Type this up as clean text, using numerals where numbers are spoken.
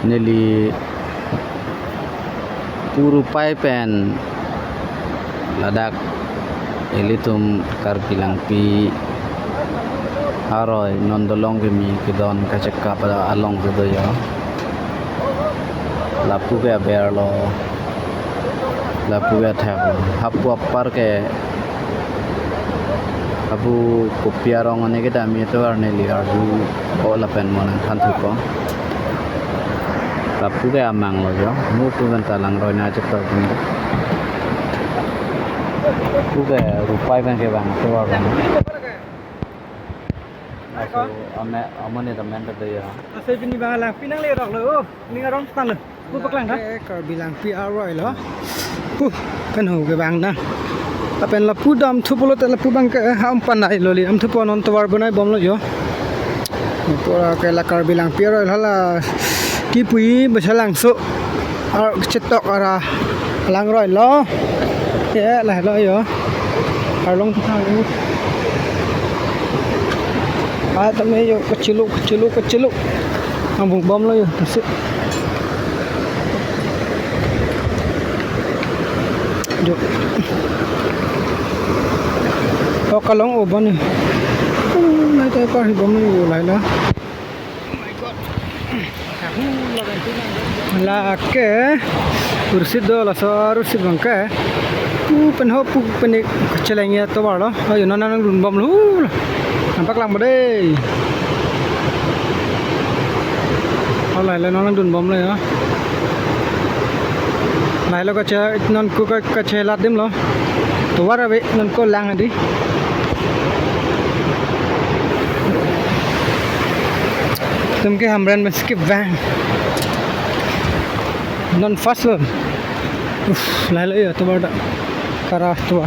Nili puru paipen ladak elitum karpilang pi aroi nondolong kemi kidon kacekka pada along sedoyo lapu ke berlo lapu ke thabo hapu appar ke abu kopiarong ane kita mi to arneli ardu ko lapen mona thantu ko lapu ke amang lo jo mu tu kan talang roi na chepto kun tu ke rupai ban ke bang to bang aku amane temen to ya Saya bini bang pinang le rok lo, ni ngarong tan lo. Bu paklang dah. Kau bilang pi aroi lo. Kan ho ke bang dah. Apen lapu dam thu polo te lapu bang ke ham panai lo li am thu pon on tawar banai bom lo jo. Pura ke la kar bilang pi aroi hala ki pui besalang so. Ar cetok ara lang roi lo. Ya lah lo yo. Ar long thu thang ni. Tame yo keciluk ambung bom lo yo tasik jo kalong oban ni nai tai par bom ni lai la my god la ke kursi do la saru si bangka pen ho pu pen kecilanya to bar lo ayo nanang run bom lu nampak lang deh. Alai lah nong dun bom lah ya. Lai lo kaca non ku kaca lat dim lo. Tuar abe non ko lang adi. Tum ke hamran में skip van. Non fast lo. Lai lo ya tuar dah. Karah tuar.